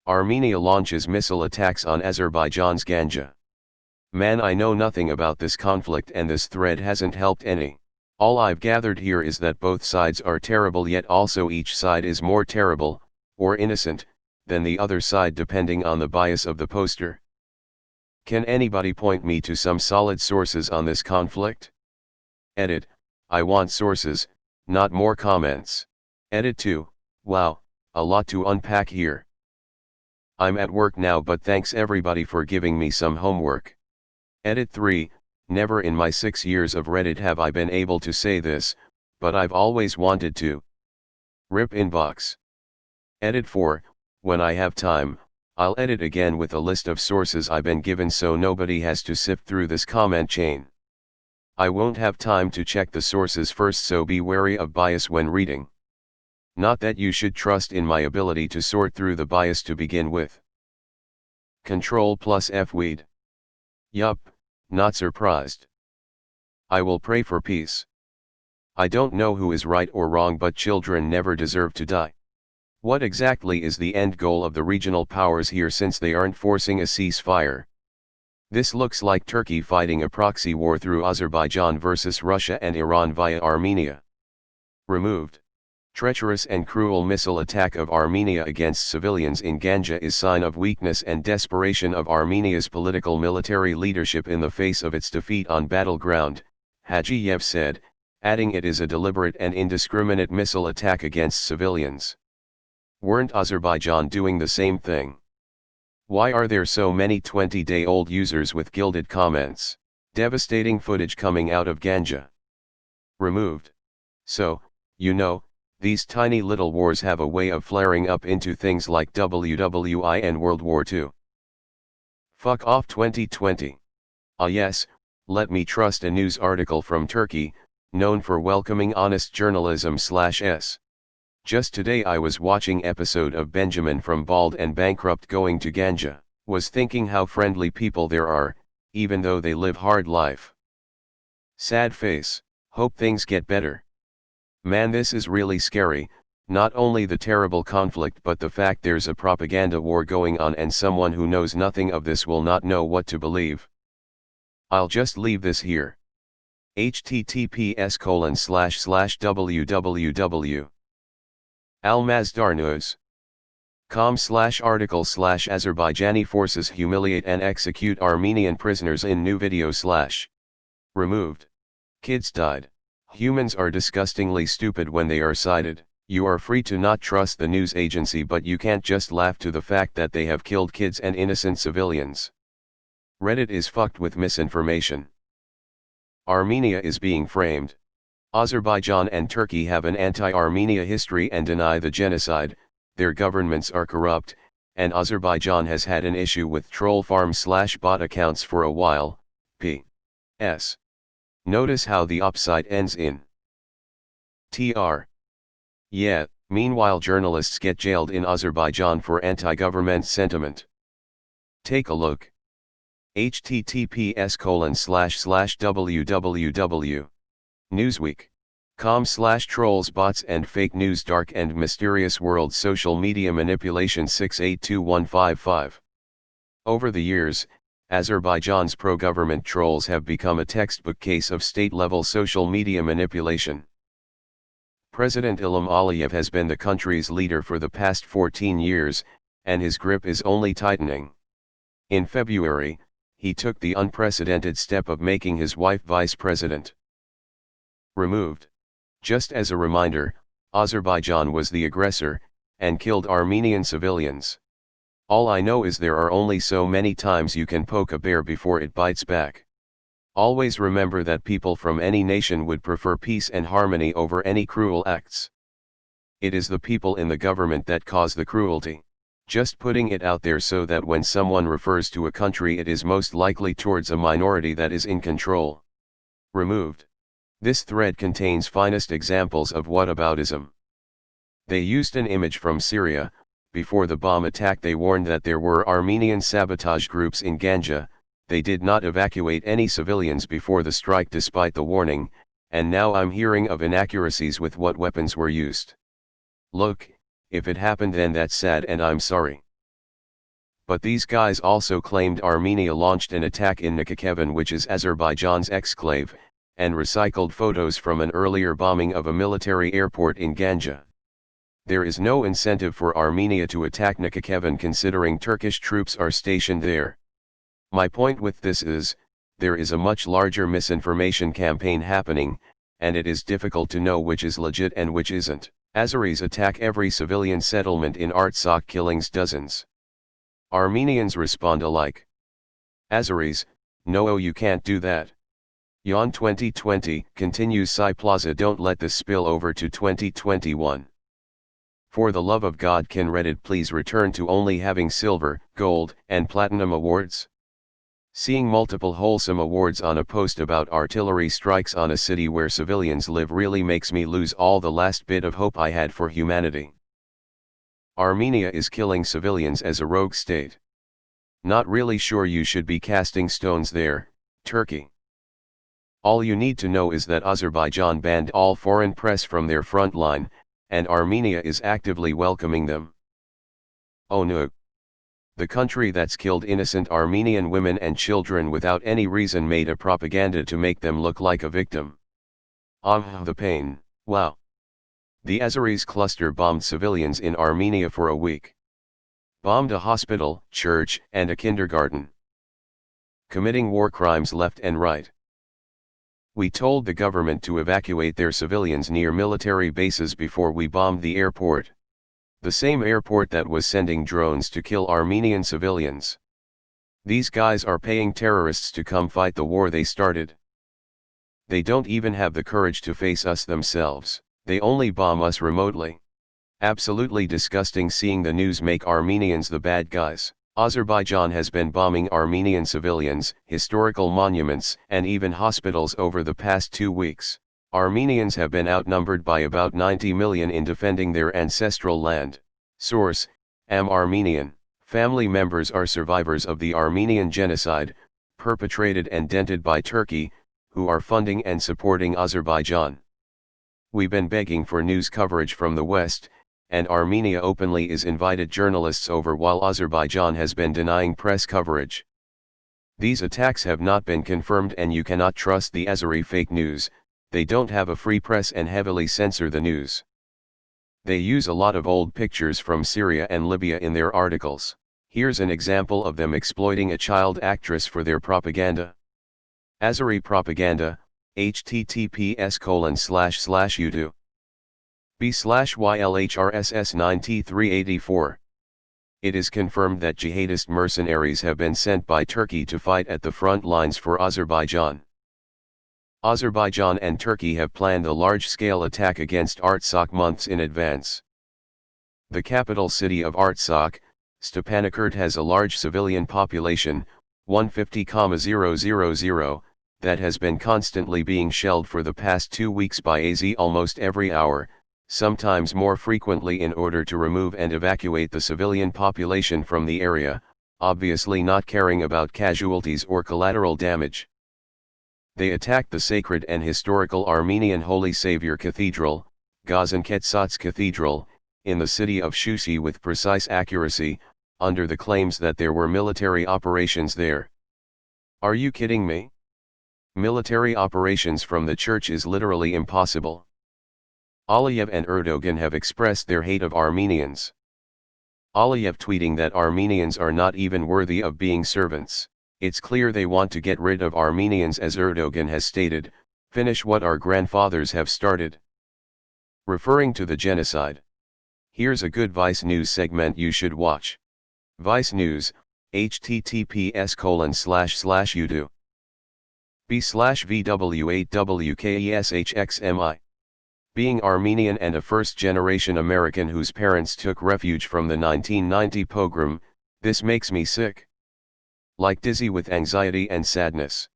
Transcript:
Armenia launches missile attacks on Azerbaijan's Ganja. Man, I know nothing about this conflict and this thread hasn't helped any. All I've gathered here is that both sides are terrible, yet also each side is more terrible, or innocent, than the other side depending on the bias of the poster. Can anybody point me to some solid sources on this conflict? Edit, I want sources, not more comments. Edit 2, wow, a lot to unpack here. I'm at work now, but thanks everybody for giving me some homework. Edit 3, never in my 6 years of Reddit have I been able to say this, but I've always wanted to. Rip inbox. Edit 4, when I have time, I'll edit again with a list of sources I've been given so nobody has to sift through this comment chain. I won't have time to check the sources first, so be wary of bias when reading. Not that you should trust in my ability to sort through the bias to begin with. Control+F weed. Yup, not surprised. I will pray for peace. I don't know who is right or wrong, but children never deserve to die. What exactly is the end goal of the regional powers here, since they aren't forcing a ceasefire? This looks like Turkey fighting a proxy war through Azerbaijan versus Russia and Iran via Armenia. Removed. Treacherous and cruel missile attack of Armenia against civilians in Ganja is sign of weakness and desperation of Armenia's political military leadership in the face of its defeat on battleground, Hajiyev said, adding it is a deliberate and indiscriminate missile attack against civilians. Weren't Azerbaijan doing the same thing? Why are there so many 20-day-old users with gilded comments? Devastating footage coming out of Ganja. Removed. So, you know, these tiny little wars have a way of flaring up into things like WWI and World War II. Fuck off 2020. Ah yes, let me trust a news article from Turkey, known for welcoming honest journalism/s. Just today I was watching episode of Benjamin from Bald and Bankrupt going to Ganja, was thinking how friendly people there are, even though they live hard life. Sad face, hope things get better. Man, this is really scary, not only the terrible conflict but the fact there's a propaganda war going on and someone who knows nothing of this will not know what to believe. I'll just leave this here. https://www. almazdarnews.com/article/Azerbaijani forces humiliate and execute Armenian prisoners in new video/. Removed. Kids died. Humans are disgustingly stupid when they are sighted. You are free to not trust the news agency, but you can't just laugh to the fact that they have killed kids and innocent civilians. Reddit is fucked with misinformation. Armenia is being framed. Azerbaijan and Turkey have an anti-Armenia history and deny the genocide, their governments are corrupt, and Azerbaijan has had an issue with troll farm/bot accounts for a while. P.S. Notice how the op-site ends in tr. Yeah, meanwhile journalists get jailed in Azerbaijan for anti-government sentiment. Take a look. https://www. Newsweek.com/trolls bots and fake news, dark and mysterious world, social media manipulation 682155. Over the years, Azerbaijan's pro-government trolls have become a textbook case of state-level social media manipulation. President Ilham Aliyev has been the country's leader for the past 14 years, and his grip is only tightening. In February, he took the unprecedented step of making his wife vice president. Removed. Just as a reminder, Azerbaijan was the aggressor, and killed Armenian civilians. All I know is there are only so many times you can poke a bear before it bites back. Always remember that people from any nation would prefer peace and harmony over any cruel acts. It is the people in the government that cause the cruelty. Just putting it out there so that when someone refers to a country it is most likely towards a minority that is in control. Removed. This thread contains finest examples of whataboutism. They used an image from Syria. Before the bomb attack they warned that there were Armenian sabotage groups in Ganja. They did not evacuate any civilians before the strike despite the warning, and now I'm hearing of inaccuracies with what weapons were used. Look, if it happened then that's sad and I'm sorry. But these guys also claimed Armenia launched an attack in Nakhchivan, which is Azerbaijan's exclave, and recycled photos from an earlier bombing of a military airport in Ganja. There is no incentive for Armenia to attack Nakhchivan considering Turkish troops are stationed there. My point with this is, there is a much larger misinformation campaign happening, and it is difficult to know which is legit and which isn't. Azeris attack every civilian settlement in Artsakh, killings dozens. Armenians respond alike. Azeris, no, you can't do that. Yon 2020, continues Sai Plaza, don't let this spill over to 2021. For the love of God, can Reddit please return to only having silver, gold, and platinum awards? Seeing multiple wholesome awards on a post about artillery strikes on a city where civilians live really makes me lose all the last bit of hope I had for humanity. Armenia is killing civilians as a rogue state. Not really sure you should be casting stones there, Turkey. All you need to know is that Azerbaijan banned all foreign press from their front line, and Armenia is actively welcoming them. Oh no. The country that's killed innocent Armenian women and children without any reason made a propaganda to make them look like a victim. The pain, wow. The Azeris cluster bombed civilians in Armenia for a week. Bombed a hospital, church, and a kindergarten. Committing war crimes left and right. We told the government to evacuate their civilians near military bases before we bombed the airport. The same airport that was sending drones to kill Armenian civilians. These guys are paying terrorists to come fight the war they started. They don't even have the courage to face us themselves, they only bomb us remotely. Absolutely disgusting seeing the news make Armenians the bad guys. Azerbaijan has been bombing Armenian civilians, historical monuments, and even hospitals over the past 2 weeks. Armenians have been outnumbered by about 90 million in defending their ancestral land. Source: Armenian. Family members are survivors of the Armenian genocide, perpetrated and dented by Turkey, who are funding and supporting Azerbaijan. We've been begging for news coverage from the West, and Armenia openly is invited journalists over while Azerbaijan has been denying press coverage. These attacks have not been confirmed and you cannot trust the Azeri fake news. They don't have a free press and heavily censor the news. They use a lot of old pictures from Syria and Libya in their articles. Here's an example of them exploiting a child actress for their propaganda. Azeri propaganda, https://youtube. b/ylhrss9384. It is confirmed that jihadist mercenaries have been sent by Turkey to fight at the front lines for Azerbaijan. Azerbaijan and Turkey have planned a large-scale attack against Artsakh months in advance. The capital city of Artsakh, Stepanakert, has a large civilian population, 150,000, that has been constantly being shelled for the past 2 weeks by AZ almost every hour, sometimes more frequently, in order to remove and evacuate the civilian population from the area, obviously not caring about casualties or collateral damage. They attacked the sacred and historical Armenian Holy Savior Cathedral, Gaziantep's Cathedral, in the city of Shushi with precise accuracy, under the claims that there were military operations there. Are you kidding me? Military operations from the church is literally impossible. Aliyev and Erdogan have expressed their hate of Armenians. Aliyev tweeting that Armenians are not even worthy of being servants. It's clear they want to get rid of Armenians, as Erdogan has stated, finish what our grandfathers have started. Referring to the genocide. Here's a good Vice News segment you should watch. Vice News, https://youtube. b/vw8wkeshxmi. Being Armenian and a first-generation American whose parents took refuge from the 1990 pogrom, this makes me sick. Like dizzy with anxiety and sadness.